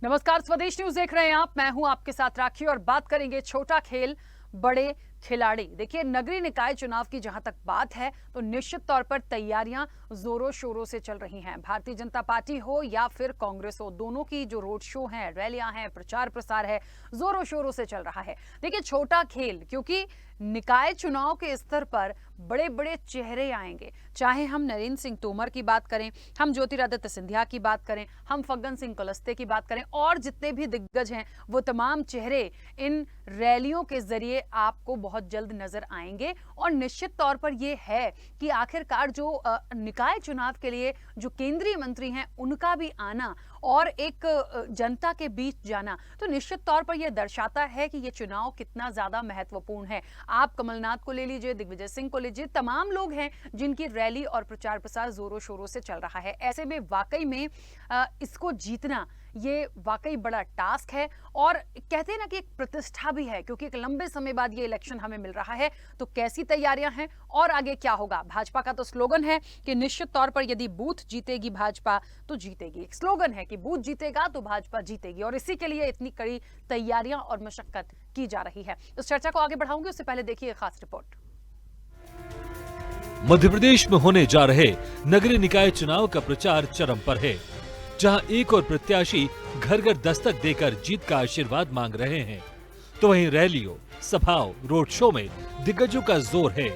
नमस्कार, स्वदेश न्यूज देख रहे हैं आप। मैं हूं आपके साथ राखी और बात करेंगे छोटा खेल बड़े खिलाड़ी। देखिए, नगरीय निकाय चुनाव की जहां तक बात है तो निश्चित तौर पर तैयारियां जोरों शोरों से चल रही हैं। भारतीय जनता पार्टी हो या फिर कांग्रेस हो, दोनों की जो रोड शो हैं, रैलियां हैं, प्रचार प्रसार है, जोरों शोरों से चल रहा है। देखिए, छोटा खेल, क्योंकि निकाय चुनाव के स्तर पर बड़े बड़े चेहरे आएंगे। चाहे हम नरेंद्र सिंह तोमर की बात करें, हम ज्योतिरादित्य सिंधिया की बात करें, हम फग्गन सिंह कुलस्ते की बात करें, और जितने भी दिग्गज हैं वो तमाम चेहरे इन रैलियों के जरिए आपको बहुत जल्द नजर आएंगे। और निश्चित तौर पर यह है कि आखिरकार जो निकाय चुनाव के लिए जो केंद्रीय मंत्री हैं उनका भी आना और एक जनता के बीच जाना, तो निश्चित तौर पर यह दर्शाता है कि यह चुनाव कितना ज्यादा महत्वपूर्ण है। आप कमलनाथ को ले लीजिए, दिग्विजय सिंह को लीजिए, तमाम लोग हैं जिनकी रैली और प्रचार प्रसार जोरों शोरों से चल रहा है। ऐसे में वाकई में इसको जीतना ये वाकई बड़ा टास्क है और कहते हैं ना कि एक प्रतिष्ठा भी है, क्योंकि एक लंबे समय बाद ये इलेक्शन हमें मिल रहा है। तो कैसी तैयारियां हैं और आगे क्या होगा? भाजपा का तो स्लोगन है कि निश्चित तौर पर यदि बूथ जीतेगी भाजपा तो जीतेगी। एक स्लोगन है कि बूथ जीतेगा तो भाजपा जीतेगी, और इसी के लिए इतनी कड़ी तैयारियां और मशक्कत की जा रही है। इस चर्चा को आगे बढ़ाऊंगी, उससे पहले देखिए खास रिपोर्ट। मध्य प्रदेश में होने जा रहे नगरीय निकाय चुनाव का प्रचार चरम पर है, जहां एक और प्रत्याशी घर घर दस्तक देकर जीत का आशीर्वाद मांग रहे हैं, तो वहीं रैलियों, सभाओं, रोड शो में दिग्गजों का जोर है।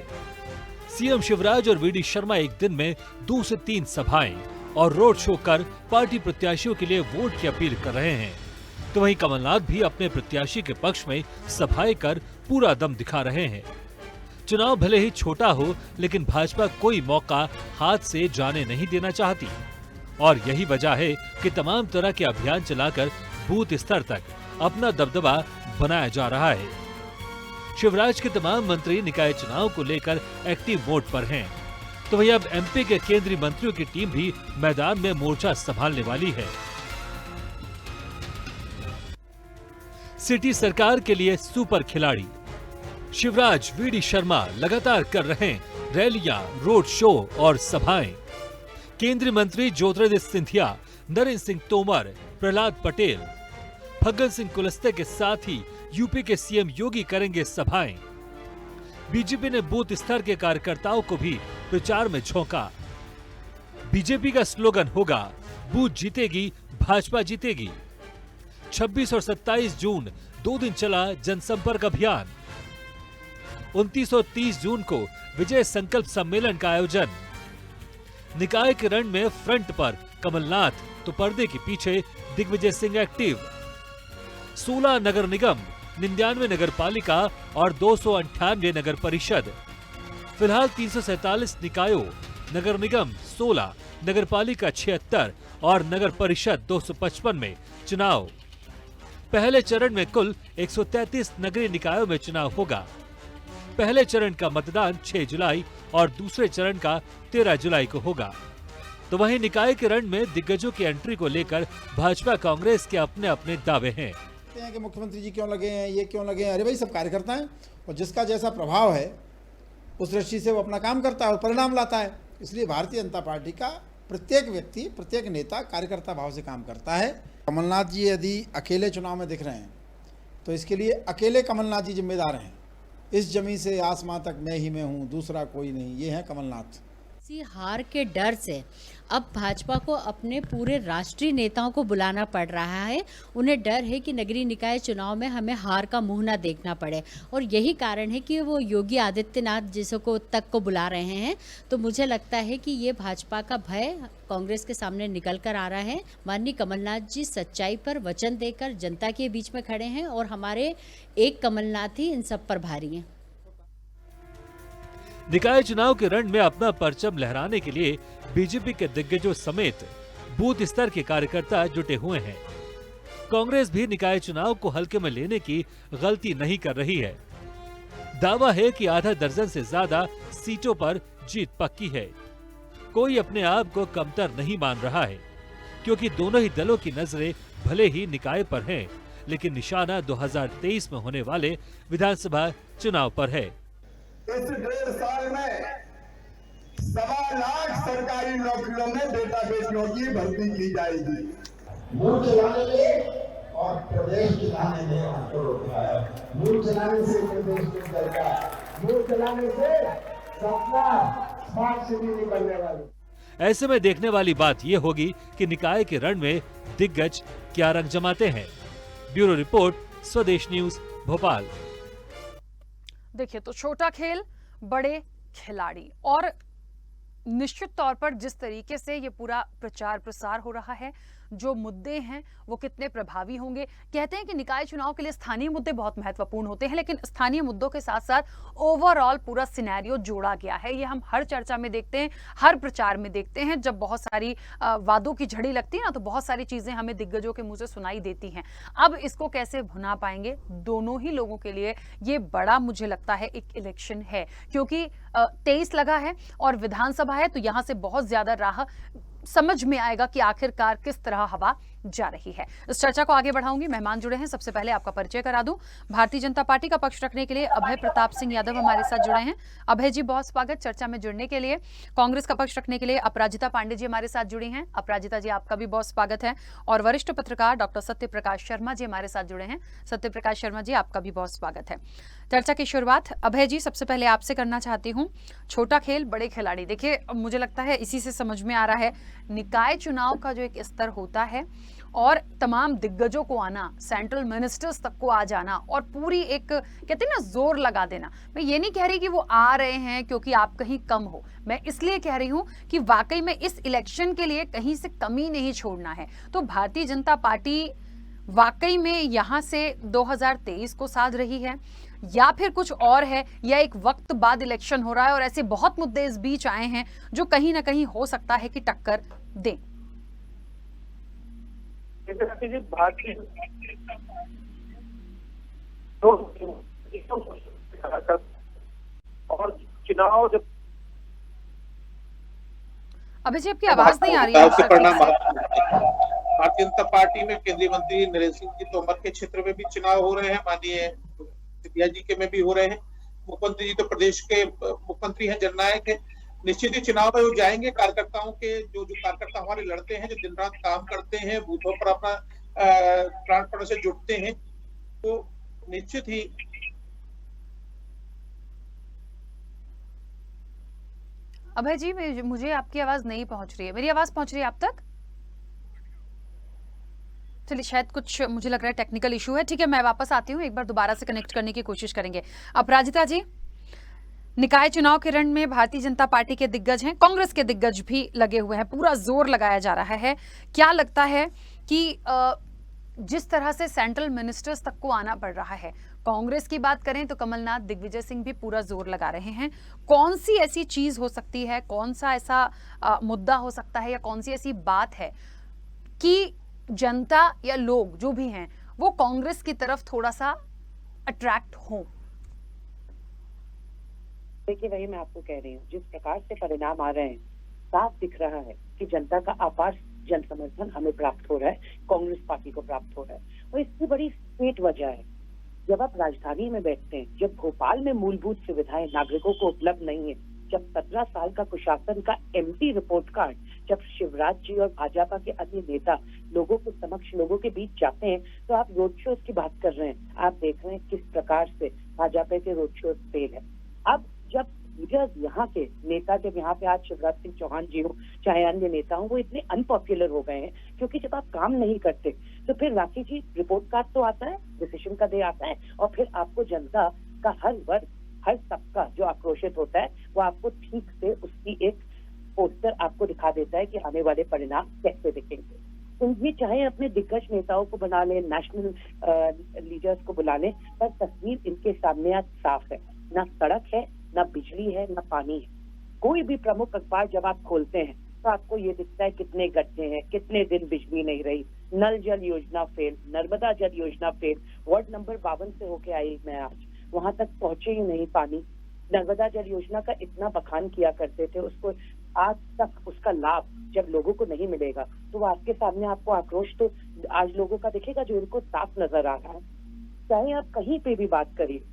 सीएम शिवराज और वीडी शर्मा एक दिन में 2 से 3 सभाएं और रोड शो कर पार्टी प्रत्याशियों के लिए वोट की अपील कर रहे हैं, तो वहीं कमलनाथ भी अपने प्रत्याशी के पक्ष में सभाएं कर पूरा दम दिखा रहे हैं। चुनाव भले ही छोटा हो, लेकिन भाजपा कोई मौका हाथ से जाने नहीं देना चाहती, और यही वजह है कि तमाम तरह के अभियान चलाकर बूथ स्तर तक अपना दबदबा बनाया जा रहा है। शिवराज के तमाम मंत्री निकाय चुनाव को लेकर एक्टिव मोड पर हैं, तो वही अब एमपी के केंद्रीय मंत्रियों की टीम भी मैदान में मोर्चा संभालने वाली है। सिटी सरकार के लिए सुपर खिलाड़ी शिवराज, वीडी शर्मा लगातार कर रहे हैं रैलियां, रोड शो और सभाएं। केंद्रीय मंत्री ज्योतिरादित्य सिंधिया, नरेंद्र सिंह तोमर, प्रहलाद पटेल, फग्गन सिंह कुलस्ते के साथ ही यूपी के सीएम योगी करेंगे सभाएं। बीजेपी ने बूथ स्तर के कार्यकर्ताओं को भी प्रचार में झोंका। बीजेपी का स्लोगन होगा, बूथ जीतेगी भाजपा जीतेगी। 26 और 27 जून 2 दिन चला जनसंपर्क अभियान। 29 और 30 जून को विजय संकल्प सम्मेलन का आयोजन। निकाय के रण में फ्रंट पर कमलनाथ तो पर्दे के पीछे दिग्विजय सिंह एक्टिव। 16 नगर निगम, 99 नगर पालिका और 298 नगर परिषद। फिलहाल 347 निकायों, नगर निगम 16, नगर पालिका 76 और नगर परिषद 255 में चुनाव। पहले चरण में कुल 133 नगरीय निकायों में चुनाव होगा। पहले चरण का मतदान 6 जुलाई और दूसरे चरण का 13 जुलाई को होगा। तो वहीं निकाय के रण में दिग्गजों की एंट्री को लेकर भाजपा कांग्रेस के अपने अपने दावे हैं। कि मुख्यमंत्री जी क्यों लगे हैं, ये क्यों लगे हैं? अरे भाई, सब कार्यकर्ता हैं और जिसका जैसा प्रभाव है उस दृष्टि से वो अपना काम करता है और परिणाम लाता है। इसलिए भारतीय जनता पार्टी का प्रत्येक व्यक्ति, प्रत्येक नेता कार्यकर्ता भाव से काम करता है। कमलनाथ जी यदि अकेले चुनाव में दिख रहे हैं तो इसके लिए अकेले कमलनाथ जी जिम्मेदार हैं। इस जमीन से आसमां तक मैं ही मैं हूँ, दूसरा कोई नहीं, ये है कमलनाथ। इसी हार के डर से अब भाजपा को अपने पूरे राष्ट्रीय नेताओं को बुलाना पड़ रहा है। उन्हें डर है कि नगरीय निकाय चुनाव में हमें हार का मुंह ना देखना पड़े, और यही कारण है कि वो योगी आदित्यनाथ जिसको तक को बुला रहे हैं। तो मुझे लगता है कि ये भाजपा का भय कांग्रेस के सामने निकल कर आ रहा है। माननीय कमलनाथ जी सच्चाई पर वचन देकर जनता के बीच में खड़े हैं, और हमारे एक कमलनाथ ही इन सब पर भारी हैं। निकाय चुनाव के रण में अपना परचम लहराने के लिए बीजेपी के दिग्गजों समेत बूथ स्तर के कार्यकर्ता जुटे हुए हैं। कांग्रेस भी निकाय चुनाव को हल्के में लेने की गलती नहीं कर रही है। दावा है कि आधा दर्जन से ज्यादा सीटों पर जीत पक्की है। कोई अपने आप को कमतर नहीं मान रहा है, क्योंकि दोनों ही दलों की नजरें भले ही निकाय पर हैं, लेकिन निशाना 2023 में होने वाले विधानसभा चुनाव पर है। इस 1.5 साल में 1.25 लाख सरकारी नौकरियों में डेटाबेस की भर्ती की जाएगी। बूथ चलाने के और प्रदेश चलाने में आपको रोका है। मुंह चलाने से प्रदेश नहीं चलता, मुंह चलाने से सपना स्मार्ट सिटी नहीं बनने वाली। ऐसे में देखने वाली बात ये होगी कि निकाय के रण में दिग्गज क्या रंग जमाते हैं। ब्यूरो रिपोर्ट, स्वदेश न्यूज, भोपाल। देखिए, तो छोटा खेल बड़े खिलाड़ी, और निश्चित तौर पर जिस तरीके से ये पूरा प्रचार प्रसार हो रहा है, जो मुद्दे हैं वो कितने प्रभावी होंगे। कहते हैं कि निकाय चुनाव के लिए स्थानीय मुद्दे बहुत महत्वपूर्ण होते हैं, लेकिन स्थानीय मुद्दों के साथ साथ ओवरऑल पूरा सिनेरियो जोड़ा गया है। ये हम हर चर्चा में देखते हैं, हर प्रचार में देखते हैं। जब बहुत सारी वादों की झड़ी लगती है ना, तो बहुत सारी चीजें हमें दिग्गजों के मुंह से सुनाई देती हैं। अब इसको कैसे भुना पाएंगे दोनों ही लोगों के लिए, ये बड़ा मुझे लगता है एक इलेक्शन है, क्योंकि 23 लगा है और विधानसभा है, तो यहां से बहुत ज्यादा राह समझ में आएगा कि आखिरकार किस तरह हवा जा रही है। इस चर्चा को आगे बढ़ाऊंगी। मेहमान जुड़े हैं, सबसे पहले आपका परिचय करा दूं। भारतीय जनता पार्टी का पक्ष रखने के लिए अभय प्रताप सिंह यादव हमारे साथ जुड़े हैं। अभय जी, बहुत स्वागत चर्चा में जुड़ने के लिए। कांग्रेस का पक्ष रखने के लिए अपराजिता पांडे जी हमारे साथ जुड़ी हैं। अपराजिता जी, आपका भी बहुत स्वागत है। और वरिष्ठ पत्रकार डॉक्टर सत्य प्रकाश शर्मा जी हमारे साथ जुड़े हैं। सत्य प्रकाश शर्मा जी, आपका भी बहुत स्वागत है। चर्चा की शुरुआत अभय जी सबसे पहले आपसे करना चाहती हूँ। छोटा खेल बड़े खिलाड़ी, देखिए मुझे लगता है इसी से समझ में आ रहा है निकाय चुनाव का जो एक स्तर होता है और तमाम दिग्गजों को आना, सेंट्रल मिनिस्टर्स तक को आ जाना और पूरी एक कहते हैं ना जोर लगा देना। मैं ये नहीं कह रही कि वो आ रहे हैं क्योंकि आप कहीं कम हो, मैं इसलिए कह रही हूं कि वाकई में इस इलेक्शन के लिए कहीं से कमी नहीं छोड़ना है। तो भारतीय जनता पार्टी वाकई में यहां से 2023 को साध रही है या फिर कुछ और है, या एक वक्त बाद इलेक्शन हो रहा है और ऐसे बहुत मुद्दे इस बीच आए हैं जो कहीं ना कहीं हो सकता है कि टक्कर दें। भारतीय और चुनाव जब अभी जी आपकी आवाज नहीं आ रही है। भारतीय जनता पार्टी में केंद्रीय मंत्री नरेंद्र सिंह जी तोमर के क्षेत्र में भी चुनाव हो रहे हैं, माननीय सिंधिया जी के में भी हो रहे हैं। मुख्यमंत्री जी तो प्रदेश के मुख्यमंत्री हैं, जननायक है। निश्चित ही चुनाव में वो जाएंगे। कार्यकर्ताओं के जो कार्यकर्ता हमारे लड़ते हैं, जो दिन रात काम करते हैं, बूथों पर अपना प्राणपण से जुटते हैं, तो निश्चित ही अभय जी, मुझे आपकी आवाज नहीं पहुंच रही है। मेरी आवाज पहुंच रही है आप तक? चलिए, शायद कुछ मुझे लग रहा है टेक्निकल इशू है। ठीक है, मैं वापस आती हूँ, एक बार दोबारा से कनेक्ट करने की कोशिश करेंगे। अपराजिता जी, निकाय चुनाव के रण में भारतीय जनता पार्टी के दिग्गज हैं, कांग्रेस के दिग्गज भी लगे हुए हैं, पूरा जोर लगाया जा रहा है। क्या लगता है कि जिस तरह से सेंट्रल मिनिस्टर्स तक को आना पड़ रहा है, कांग्रेस की बात करें तो कमलनाथ, दिग्विजय सिंह भी पूरा जोर लगा रहे हैं, कौन सी ऐसी चीज हो सकती है, कौन सा ऐसा मुद्दा हो सकता है, या कौन सी ऐसी बात है कि जनता या लोग जो भी हैं वो कांग्रेस की तरफ थोड़ा सा अट्रैक्ट हो? देखिए, वही मैं आपको कह रही हूँ, जिस प्रकार से परिणाम आ रहे हैं, साफ दिख रहा है कि जनता का अपार जन समर्थन हमें प्राप्त हो रहा है, कांग्रेस पार्टी को प्राप्त हो रहा है। और इसकी बड़ी स्टेट वजह है, जब आप राजधानी में बैठते हैं, जब भोपाल में मूलभूत सुविधाएं नागरिकों को उपलब्ध नहीं है, जब 17 साल का कुशासन का एम्प्टी रिपोर्ट कार्ड, जब शिवराज जी और भाजपा के अन्य नेता लोगों के समक्ष, लोगों के बीच जाते हैं, तो आप रोड शोज की बात कर रहे हैं। आप देख रहे हैं किस प्रकार से भाजपा के रोड शोज फेल है। अब जब लीडर्स यहाँ के नेता, जब यहाँ पे आज शिवराज सिंह चौहान जी हो चाहे अन्य नेता हो, वो इतने अनपॉपुलर हो गए हैं, क्योंकि जब आप काम नहीं करते तो फिर राखी जी रिपोर्ट कार्ड तो आता है, डिसीजन का डे आता है, और फिर आपको जनता का हर वर्ग, हर तबका जो आक्रोशित होता है, वो आपको ठीक से उसकी एक पोस्टर आपको दिखा देता है कि आने वाले परिणाम कैसे दिखेंगे। उनमें चाहे अपने दिग्गज नेताओं को बना लें, नेशनल लीडर्स को बुला लें, पर तस्वीर इनके सामने आज साफ है। ना सड़क है, ना बिजली है, ना पानी है। कोई भी प्रमुख अखबार जब आप खोलते हैं तो आपको ये दिखता है कितने गड्ढे हैं, कितने दिन बिजली नहीं रही, नल जल योजना फेल, नर्मदा जल योजना फेल। वार्ड नंबर 52 से होके आई मैं आज, वहां तक पहुंचे ही नहीं पानी। नर्मदा जल योजना का इतना बखान किया करते थे, उसको आज तक उसका लाभ जब लोगों को नहीं मिलेगा तो वो आपके सामने, आपको आक्रोश तो आज लोगों का दिखेगा जो इनको साफ नजर आ रहा है। चाहे आप कहीं पे भी बात करिए,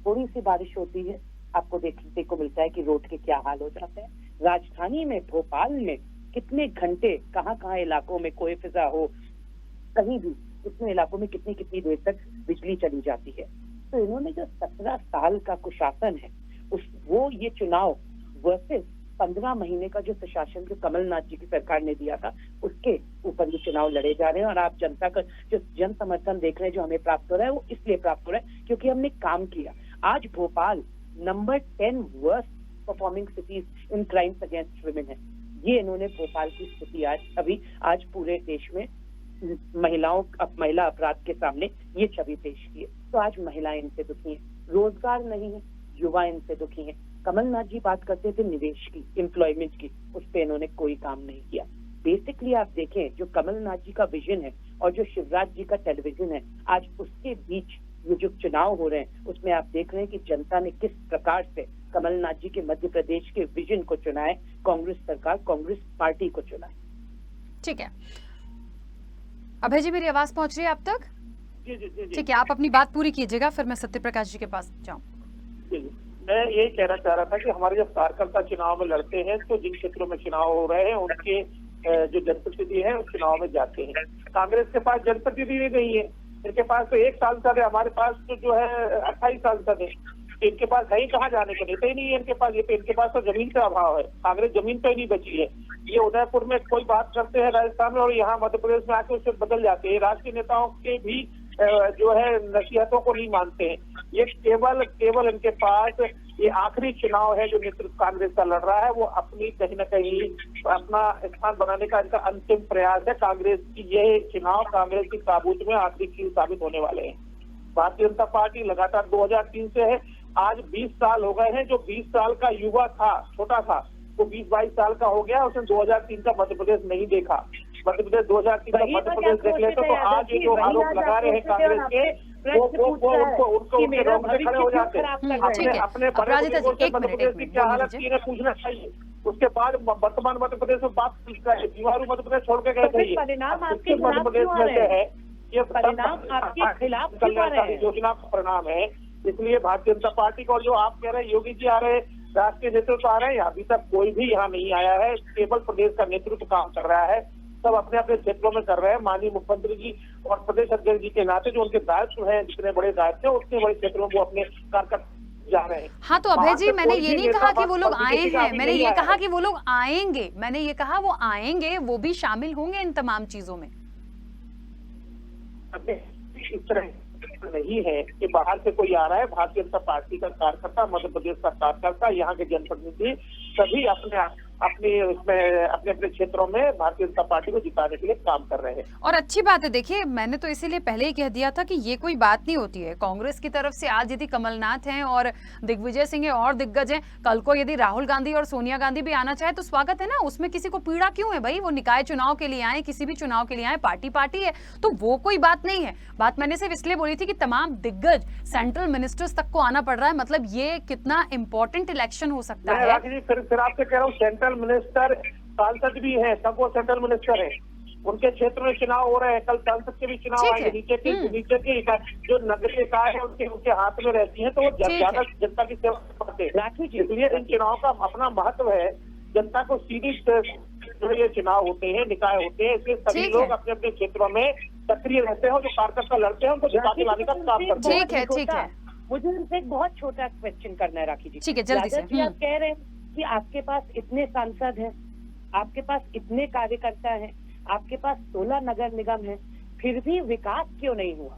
थोड़ी सी बारिश होती है, आपको देखने को मिलता है कि रोड के क्या हाल हो जाते हैं। राजधानी में, भोपाल में कितने घंटे, कहाँ इलाकों में कोई फिजा हो, कहीं भी कितने इलाकों में कितनी कितनी देर तक बिजली चली जाती है। तो इन्होंने जो 17 साल का कुशासन है वो ये चुनाव वर्सेस 15 महीने का जो सुशासन जो कमलनाथ जी की सरकार ने दिया था उसके ऊपर ये चुनाव लड़े जा रहे हैं। और आप जनता का जो जन समर्थन देख रहे हैं जो हमें प्राप्त हो रहा है वो इसलिए प्राप्त हो रहा है क्योंकि हमने काम किया। आज Bhopal number 10 worst performing cities in crimes against women है। ये इन्होंने भोपाल की स्थिति आज पूरे देश में महिला अपराध के सामने ये छवि पेश की है। तो आज महिलाएं इनसे दुखी हैं, रोजगार नहीं है, युवा इनसे दुखी हैं। कमलनाथ जी बात करते थे निवेश की, एम्प्लॉयमेंट की, उस पर इन्होंने कोई काम नहीं किया। बेसिकली आप देखें जो कमलनाथ जी का विजन है और जो शिवराज जी का टेलीविजन है, आज उसके बीच ये जो चुनाव हो रहे हैं उसमें आप देख रहे हैं कि जनता ने किस प्रकार से कमलनाथ जी के मध्य प्रदेश के विजन को चुना है, कांग्रेस सरकार, कांग्रेस पार्टी को चुना है। ठीक है अभय जी, मेरी आवाज पहुंच रही है आप तक? जी। ठीक है, आप अपनी बात पूरी कीजिएगा, फिर मैं सत्य प्रकाश जी के पास जाऊं। मैं यही कहना चाह रहा था कि हमारे जब कार्यकर्ता चुनाव में लड़ते हैं तो जिन क्षेत्रों में चुनाव हो रहे हैं उनके जो जनप्रतिनिधि हैं उस चुनाव में जाते हैं। कांग्रेस के पास जनप्रतिनिधि नहीं है, इनके पास तो 1 सांसद है, हमारे पास तो जो है 28 सांसद है। इनके पास है ही कहाँ जाने का, नेता ही नहीं है इनके पास। ये तो इनके पास तो जमीन का अभाव है, कांग्रेस जमीन पे ही नहीं बची है। ये उदयपुर में कोई बात करते हैं राजस्थान में और यहाँ मध्य प्रदेश में आके उससे बदल जाते हैं। राष्ट्रीय नेताओं के भी जो है नसीहतों को नहीं मानते हैं। ये केवल इनके पास ये आखिरी चुनाव है जो नेतृत्व कांग्रेस का लड़ रहा है, वो अपनी कहीं न कहीं अपना स्थान बनाने का इनका अंतिम प्रयास है। कांग्रेस की ये चुनाव कांग्रेस की ताबूत में आखिरी कील साबित होने वाले हैं। भारतीय जनता पार्टी लगातार 2003 से है, आज 20 साल हो गए हैं। जो 20 साल का युवा था, छोटा था, वो 20-22 साल का हो गया। उसने 2003 का मध्य प्रदेश नहीं देखा। मध्य प्रदेश 2003 का मध्य प्रदेश देख लेते तो आज ये जो आरोप लगा रहे हैं कांग्रेस के वो उनको उनके रोंगटे खड़े हो जाते हैं। अपने बड़े बुजुर्गों से मध्य प्रदेश की क्या हालत की है पूछना चाहिए। उसके बाद वर्तमान मध्य प्रदेश में बात दीवारू मध्य प्रदेश छोड़ के गए थे। मध्य प्रदेश में से है ये कल्याणकारी योजना का परिणाम है। इसलिए भारतीय जनता पार्टी को, जो आप कह रहे हैं योगी जी आ रहे हैं, राष्ट्रीय नेतृत्व आ रहे हैं, अभी तक कोई भी यहाँ नहीं आया है। केवल प्रदेश का नेतृत्व काम कर रहा है, सब अपने अपने क्षेत्रों में कर रहे हैं। माननीय मुख्यमंत्री जी और प्रदेश अध्यक्ष जी के नाते जो उनके दायित्व है, जितने बड़े दायित्व है उतने बड़े क्षेत्रों में वो अपने कार्यकर्ता जा रहे हैं। हाँ तो अभय जी, मैंने ये नहीं कहा कि वो लोग आए हैं, मैंने ये कहा कि वो लोग आएंगे, मैंने ये कहा वो आएंगे, वो भी शामिल होंगे इन तमाम चीजों में। इस तरह नहीं है कि बाहर से कोई आ रहा है। भारतीय जनता पार्टी का कार्यकर्ता, मध्य प्रदेश का कार्यकर्ता, यहाँ के जनप्रतिनिधि सभी अपने क्षेत्रों में भारतीय जनता पार्टी को जिताने के लिए काम कर रहे हैं। और अच्छी बात है, देखिए मैंने तो इसीलिए पहले ही कह दिया था कि ये कोई बात नहीं होती है। कांग्रेस की तरफ से आज यदि कमलनाथ हैं और दिग्विजय सिंह है और दिग्गज हैं, कल को यदि राहुल गांधी और सोनिया गांधी भी आना चाहे तो स्वागत है ना, उसमें किसी को पीड़ा क्यों है भाई? वो निकाय चुनाव के लिए आए, किसी भी चुनाव के लिए आए, पार्टी है, तो वो कोई बात नहीं है। बात मैंने सिर्फ इसलिए बोली थी कि तमाम दिग्गज सेंट्रल मिनिस्टर्स तक को आना पड़ रहा है, मतलब ये कितना इंपॉर्टेंट इलेक्शन हो सकता है। फिर आपसे कह रहा हूँ, सेंट्रल मिनिस्टर सांसद भी है, सब वो सेंट्रल मिनिस्टर है, उनके क्षेत्र में चुनाव हो रहे हैं। कल सांसद के भी चुनाव आएंगे। नीचे के जो नगरीय निकाय है उनके हाथ में रहती है, तो वो ज्यादा जनता की सेवा करते हैं। इसलिए इन चुनाव का अपना महत्व है। जनता को सीधी जो ये चुनाव होते हैं, निकाय होते हैं, इसलिए सभी लोग अपने अपने क्षेत्रों में सक्रिय रहते हैं। जो कार्यकर्ता लड़ते हैं उनको जिता के लाने का काम करते हैं। ठीक है। मुझे उनसे एक बहुत छोटा क्वेश्चन करना है राखी जी। ठीक है, जल्दी से। आप कह रहे हैं कि आपके पास इतने सांसद हैं, आपके पास इतने कार्यकर्ता हैं, आपके पास 16 नगर निगम है, फिर भी विकास क्यों नहीं हुआ?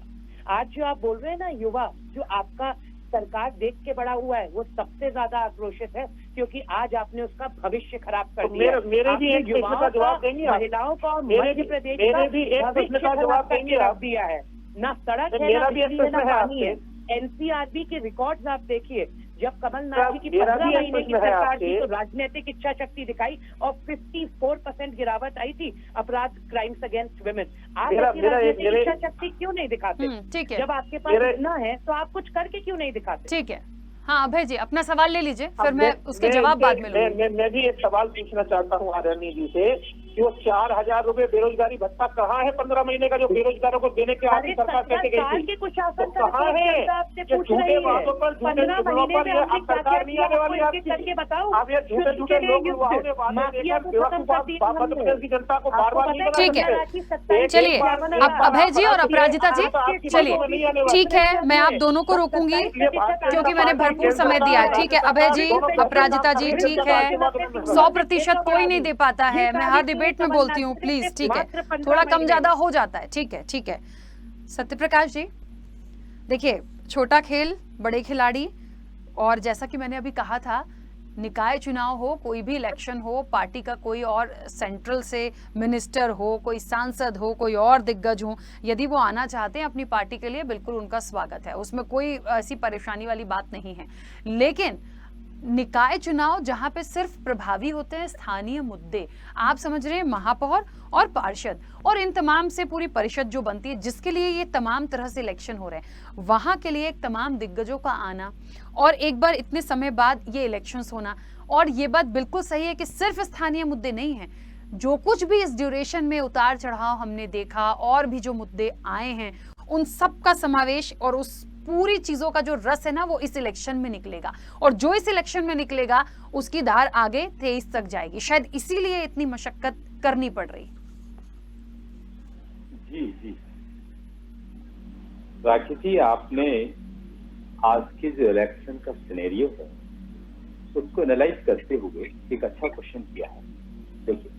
आज जो आप बोल रहे हैं ना, युवा जो आपका सरकार देख के बड़ा हुआ है, वो सबसे ज्यादा आक्रोशित है क्योंकि आज आपने उसका भविष्य खराब कर दिया। मेरे भी एक प्रश्न का जवाब देंगे, महिलाओं का मध्य प्रदेश का भविष्य खराब करके रख दिया है। ना सड़क है, ना बिजली, ना पानी है। एनसीआरबी के रिकॉर्ड्स आप देखिए, जब कमलनाथ जी की 15 महीने की सरकार थी तो राजनीतिक इच्छा शक्ति दिखाई और 54% गिरावट आई थी अपराध, क्राइम्स अगेंस्ट वुमेन। आप राजनीतिक इच्छा शक्ति क्यों नहीं दिखाते? ठीक है, जब आपके पास इतना है तो आप कुछ करके क्यों नहीं दिखाते? ठीक है। हाँ अभय जी, अपना सवाल ले लीजिए, फिर मैं उसके जवाब बाद में लूंगी। मैं भी एक सवाल पूछना चाहता हूँ आदरणीय जी से कि वो 4,000 रुपए बेरोजगारी भत्ता कहाँ है? 15 महीने का जो बेरोजगारों को देने के आदमी सरकार कैसे गई थी? कुशासन तो कहाँ है? ये झूठे वादों पर, झूठे झूठों पर ये अब सरकार नहीं आने वाली आपकी। बताओ अब ये झूठे झूठे लोग युवाओं ने वादे देकर बेवकूफ मध्य प्रदेश की जनता को बार बार नहीं बना ठीक है। सकते। चलिए, अब अभय जी और अपराजिता जी, चलिए ठीक है, मैं आप दोनों को रोकूंगी क्योंकि मैंने भरपूर समय दिया है। ठीक है अभय जी, अपराजिता जी, ठीक है, 100% कोई नहीं दे पाता है, मैं हर डिबेट में बोलती हूँ, प्लीज ठीक है, थोड़ा कम ज्यादा हो जाता है, ठीक है ठीक है। सत्यप्रकाश जी, देखिए छोटा खेल बड़े खिलाड़ी, और जैसा कि मैंने अभी कहा था, निकाय चुनाव हो, कोई भी इलेक्शन हो, पार्टी का कोई और सेंट्रल से मिनिस्टर हो, कोई सांसद हो, कोई और दिग्गज हो, यदि वो आना चाहते हैं अपनी पार्टी के लिए, बिल्कुल उनका स्वागत है, उसमें कोई ऐसी परेशानी वाली बात नहीं है। लेकिन निकाय चुनाव जहां पे सिर्फ प्रभावी होते हैं स्थानीय मुद्दे, आप समझ रहे हैं, महापौर और पार्षद और इन तमाम से पूरी परिषद जो बनती है, जिसके लिए ये तमाम तरह से इलेक्शन हो रहे हैं, वहां के लिए एक तमाम दिग्गजों का आना और एक बार इतने समय बाद ये इलेक्शंस होना, और ये बात बिल्कुल सही है कि सिर्फ स्थानीय मुद्दे नहीं हैं, जो कुछ भी इस ड्यूरेशन में उतार चढ़ाव हमने देखा और भी जो मुद्दे आए हैं, उन सब का समावेश और उस पूरी चीजों का जो रस है ना, वो इस इलेक्शन में निकलेगा, और जो इस इलेक्शन में निकलेगा उसकी धार आगे 23 तक जाएगी। शायद इसीलिए इतनी मशक्कत करनी पड़ रही। जी जी राखी जी, आपने आज के जो इलेक्शन का सिनेरियो है उसको एनालाइज करते हुए एक अच्छा क्वेश्चन किया है। देखिए,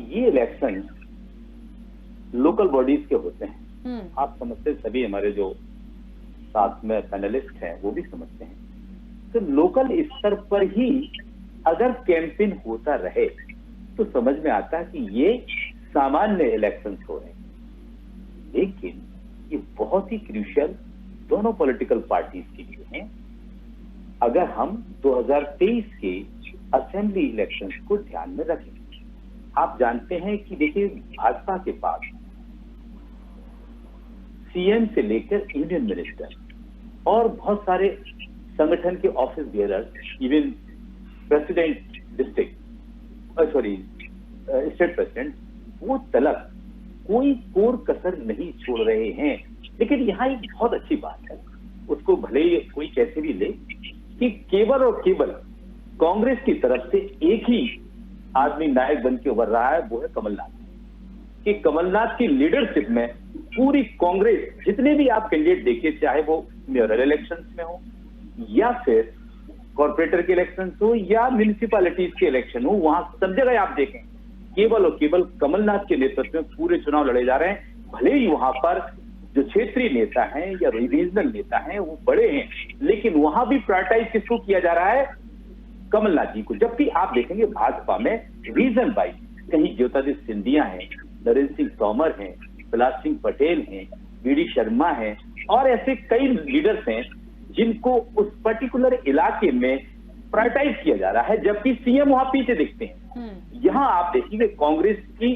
ये इलेक्शन लोकल बॉडीज के होते हैं, आप समझते, सभी हमारे जो साथ में पैनलिस्ट हैं वो भी समझते हैं। तो लोकल स्तर पर ही अगर कैंपेन होता रहे तो समझ में आता है कि ये सामान्य इलेक्शन हो रहे हैं, लेकिन ये बहुत ही क्रूशियल दोनों पॉलिटिकल पार्टीज के लिए हैं। अगर हम 2023 के असेंबली इलेक्शंस को ध्यान में रखें, आप जानते हैं कि देखिए, भाजपा के पास सीएम से लेकर यूनियन मिनिस्टर और बहुत सारे संगठन के office bearers, even president district state president, वो तलक कोई कोर कसर नहीं छोड़ रहे हैं। लेकिन यहाँ एक बहुत अच्छी बात है, उसको भले ही कोई कैसे भी ले, कि केवल और केवल कांग्रेस की तरफ से एक ही आदमी नायक बन के उभर रहा है, वो है कमलनाथ। कि कमलनाथ की लीडरशिप में पूरी कांग्रेस, जितने भी आप कैंडिडेट देखिए, चाहे वो मेयरल इलेक्शंस में हो या फिर कॉर्पोरेटर के इलेक्शन हो या म्यूनिसिपैलिटीज के इलेक्शन हो, वहां सब जगह आप देखें केवल और केवल कमलनाथ के नेतृत्व में पूरे चुनाव लड़े जा रहे हैं। भले ही वहां पर जो क्षेत्रीय नेता हैं या रीजनल नेता हैं वो बड़े हैं, लेकिन वहां भी प्रायोरिटाइज किसको किया जा रहा है? कमलनाथ जी को। जबकि आप देखेंगे भाजपा में रीजन वाइज कहीं ज्योतिरादित्य सिंधिया हैं, नरेंद्र सिंह तोमर हैं, प्रहलाद सिंह पटेल हैं, बीडी शर्मा हैं, और ऐसे कई लीडर्स हैं जिनको उस पर्टिकुलर इलाके में प्रायोरिटाइज किया जा रहा है, जबकि सीएम वहां पीछे दिखते हैं। यहां आप देखेंगे कांग्रेस की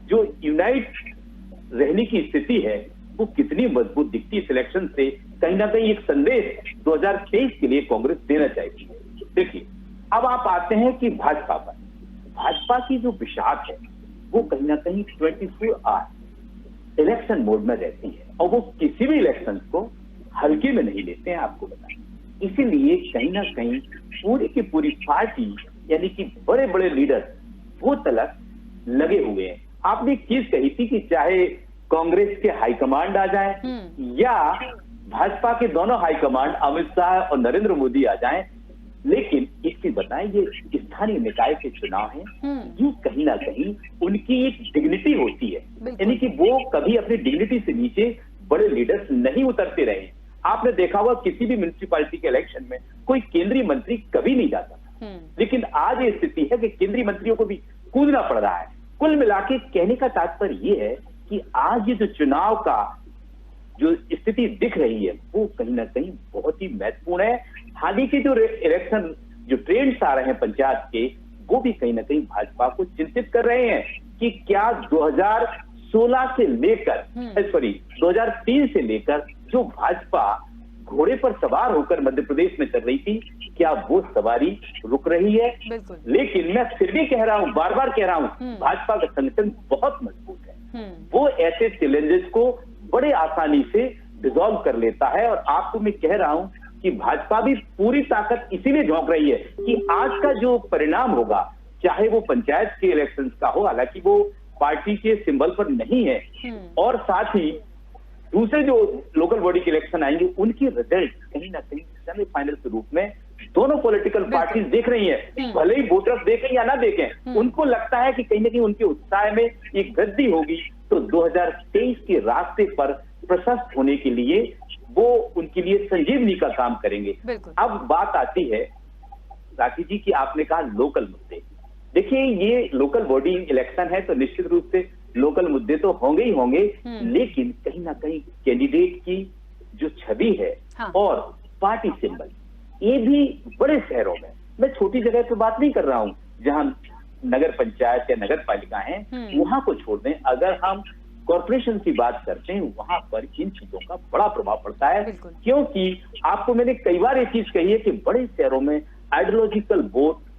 जो यूनाइट रहने की स्थिति है वो कितनी मजबूत दिखती है। सिलेक्शन से कहीं ना कहीं एक संदेश 2023 के लिए कांग्रेस देना चाहेगी। देखिए, अब आप आते हैं कि भाजपा पर, भाजपा की जो बिशात है वो कहीं ना कहीं 24 आवर इलेक्शन मोड में रहती है, और वो किसी भी इलेक्शन को हल्के में नहीं लेते हैं, आपको बताएं। इसीलिए कहीं ना कहीं पूरी की पूरी पार्टी, यानी कि बड़े बड़े लीडर वो तलक लगे हुए हैं। आपने चीज कही थी कि चाहे कांग्रेस के हाईकमांड आ जाए या भाजपा के दोनों हाईकमांड अमित शाह और नरेंद्र मोदी आ जाएं, लेकिन एक चीज बताएं, ये स्थानीय निकाय के चुनाव हैं, ये कहीं ना कहीं उनकी एक डिग्निटी होती है, यानी कि वो कभी अपनी डिग्निटी से नीचे बड़े लीडर्स नहीं उतरते रहे। आपने देखा होगा किसी भी म्यूनिसिपैलिटी के इलेक्शन में कोई केंद्रीय मंत्री कभी नहीं जाता था, लेकिन आज ये स्थिति है कि केंद्रीय मंत्रियों को भी कूदना पड़ रहा है। कुल मिलाके कहने का तात्पर्य ये है कि आज ये जो चुनाव का जो स्थिति दिख रही है वो कहीं ना कहीं बहुत ही महत्वपूर्ण है। हाल ही के जो इलेक्शन जो ट्रेंड्स आ रहे हैं पंचायत के, वो भी कहीं ना कहीं भाजपा को चिंतित कर रहे हैं कि क्या 2016 से लेकर 2003 से लेकर जो भाजपा घोड़े पर सवार होकर मध्य प्रदेश में चल रही थी, क्या वो सवारी रुक रही है? बिल्कुल। लेकिन मैं फिर भी कह रहा हूं, बार बार कह रहा हूं, भाजपा का संगठन बहुत मजबूत है। वो ऐसे चैलेंजेस को बड़े आसानी से डिसॉल्व कर लेता है। और आपको मैं कह रहा हूं कि भाजपा भी पूरी ताकत इसीलिए झोंक रही है कि आज का जो परिणाम होगा, चाहे वो पंचायत के इलेक्शन का हो, हालांकि वो पार्टी के सिंबल पर नहीं है, और साथ ही दूसरे जो लोकल बॉडी के इलेक्शन आएंगे उनकी रिजल्ट कहीं ना कहीं सेमीफाइनल के रूप में दोनों पॉलिटिकल पार्टीज देख रही हैं। भले ही वोटर्स देखें या ना देखें, उनको लगता है कि कहीं ना कहीं उनके उत्साह में एक वृद्धि होगी, तो 2023 के रास्ते पर प्रशस्त होने के लिए वो उनके लिए संजीवनी का काम करेंगे। अब बात आती है राखी जी की, आपने कहा लोकल मुद्दे। देखिए, ये लोकल बॉडी इलेक्शन है तो निश्चित रूप से लोकल मुद्दे तो होंगे ही होंगे, लेकिन कहीं ना कहीं कैंडिडेट की जो छवि है और पार्टी सिंबल, ये भी बड़े शहरों में, मैं छोटी जगह पे बात नहीं कर रहा हूं जहां नगर पंचायत या नगर पालिका है, वहां को छोड़ दें, अगर हम कॉर्पोरेशन की बात करते हैं, वहां पर इन चीजों का बड़ा प्रभाव पड़ता है। क्योंकि आपको मैंने कई बार ये चीज कही है कि बड़े शहरों में आइडियोलॉजिकल वोट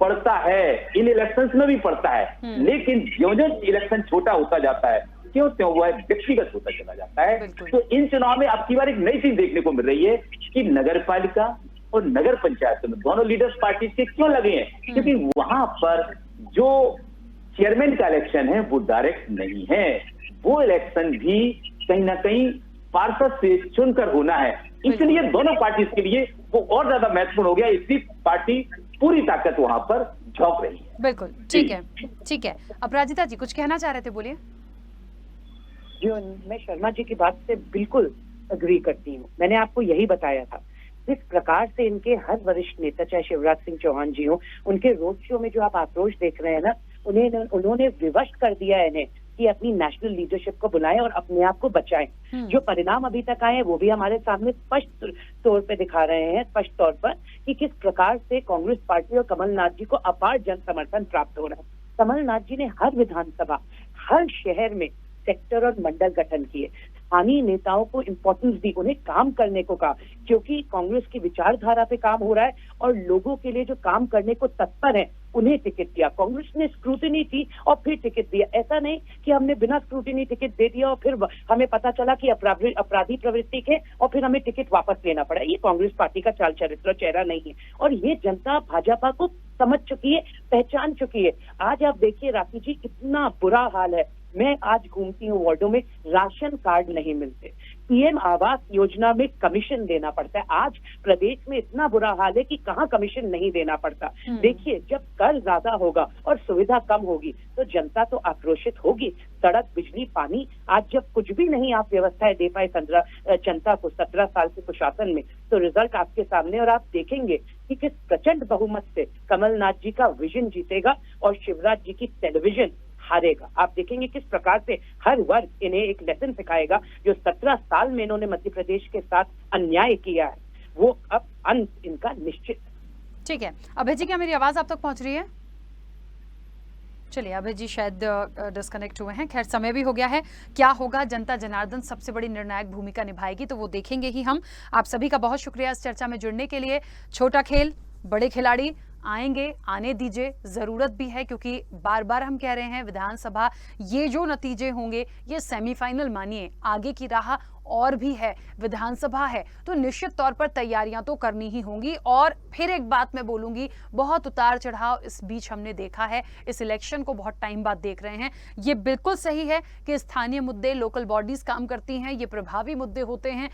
पड़ता है, इन इलेक्शंस में भी पड़ता है, लेकिन जो इलेक्शन छोटा होता जाता है, क्यों वह व्यक्तिगत होता चला जाता है। तो इन चुनाव में अब की बार एक नई चीज देखने को मिल रही है कि नगर पालिका और नगर पंचायत में दोनों लीडर्स पार्टी के क्यों लगे हैं, क्योंकि वहां पर जो चेयरमैन का इलेक्शन है वो डायरेक्ट नहीं है, वो इलेक्शन भी कहीं ना कहीं पार्षद से चुनकर होना है। इसलिए दोनों पार्टी के लिए वो और ज्यादा महत्वपूर्ण हो गया, इसलिए पार्टी पूरी ताकत वहां पर झोंक रही है। बिल्कुल, ठीक है, ठीक है। अपराजिता जी कुछ कहना चाह रहे थे, बोलिए। जो मैं शर्मा जी की बात से बिल्कुल अग्री करती हूँ। मैंने आपको यही बताया था, जिस प्रकार से इनके हर वरिष्ठ नेता, चाहे शिवराज सिंह चौहान जी हो, उनके रोड शो में जो आप आक्रोश देख रहे हैं ना, उन्होंने विवश कर दिया है इन्हें कि अपनी नेशनल लीडरशिप को बुलाएं और अपने आप को बचाएं। जो परिणाम अभी तक आए हैं वो भी हमारे सामने स्पष्ट तौर पे दिखा रहे हैं, स्पष्ट तौर पर, कि किस प्रकार से कांग्रेस पार्टी और कमलनाथ जी को अपार जन समर्थन प्राप्त हो रहा है। कमलनाथ जी ने हर विधानसभा, हर शहर में सेक्टर और मंडल गठन किए, स्थानीय नेताओं को इंपॉर्टेंस दी, उन्हें काम करने को कहा, क्योंकि कांग्रेस की विचारधारा पे काम हो रहा है और लोगों के लिए जो काम करने को तत्पर है उन्हें टिकट दिया। कांग्रेस ने स्क्रूटिनी की और फिर टिकट दिया। ऐसा नहीं कि हमने बिना स्क्रूटिनी टिकट दे दिया और फिर हमें पता चला कि अपराधी प्रवृत्ति के और फिर हमें टिकट वापस लेना पड़ा। ये कांग्रेस पार्टी का चाल चरित्र चेहरा नहीं है और ये जनता भाजपा को समझ चुकी है, पहचान चुकी है। आज आप देखिए राखी जी, कितना बुरा हाल है। मैं आज घूमती हूँ वार्डों में, राशन कार्ड नहीं मिलते, पीएम आवास योजना में कमीशन देना पड़ता है। आज प्रदेश में इतना बुरा हाल है कि कहाँ कमीशन नहीं देना पड़ता। देखिए, जब कर ज्यादा होगा और सुविधा कम होगी तो जनता तो आक्रोशित होगी। सड़क, बिजली, पानी, आज जब कुछ भी नहीं आप व्यवस्थाएं दे पाए जनता को 17 साल के कुशासन में, तो रिजल्ट आपके सामने और आप देखेंगे कि किस प्रचंड बहुमत से कमलनाथ जी का विजन जीतेगा और शिवराज जी की टेलीविजन हारेगा। आप देखेंगे किस प्रकार से हर वर्ग इन्हें एक लेसन सिखाएगा। जो 17 साल में इन्होंने मध्य प्रदेश के साथ अन्याय किया है, वो अब अंत इनका निश्चित। ठीक है, अभय जी, क्या मेरी आवाज आप तक पहुंच रही है? चलिए, अभय जी शायद डिस्कनेक्ट हुए हैं। खैर, समय भी हो गया है। क्या होगा, जनता जनार्दन सबसे बड़ी निर्णायक भूमिका निभाएगी, तो वो देखेंगे ही हम। आप सभी का बहुत शुक्रिया इस चर्चा में जुड़ने के लिए। छोटा खेल, बड़े खिलाड़ी आएंगे, आने दीजिए, जरूरत भी है, क्योंकि बार बार हम कह रहे हैं विधानसभा, ये जो नतीजे होंगे ये सेमीफाइनल मानिए, आगे की राह और भी है, विधानसभा है, तो निश्चित तौर पर तैयारियां तो करनी ही होंगी। और फिर एक बात मैं बोलूंगी, बहुत उतार चढ़ाव इस बीच हमने देखा है, इस इलेक्शन को बहुत टाइम बाद देख रहे हैं। ये बिल्कुल सही है कि स्थानीय मुद्दे, लोकल बॉडीज काम करती हैं, ये प्रभावी मुद्दे होते हैं।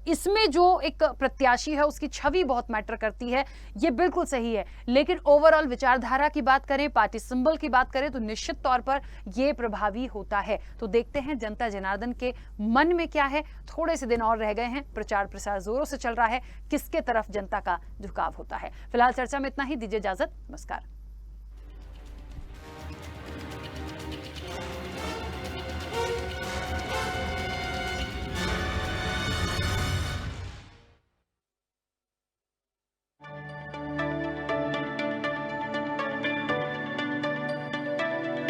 इसमें जो एक प्रत्याशी है उसकी छवि बहुत मैटर करती है, ये बिल्कुल सही है। लेकिन ओवरऑल विचारधारा की बात करें, पार्टी सिंबल की बात करें, तो निश्चित तौर पर ये प्रभावी होता है। तो देखते हैं जनता जनार्दन के मन में क्या है। थोड़े से दिन और रह गए हैं, प्रचार प्रसार जोरों से चल रहा है, किसके तरफ जनता का झुकाव होता है। फिलहाल चर्चा में इतना ही, दीजिए इजाजत, नमस्कार।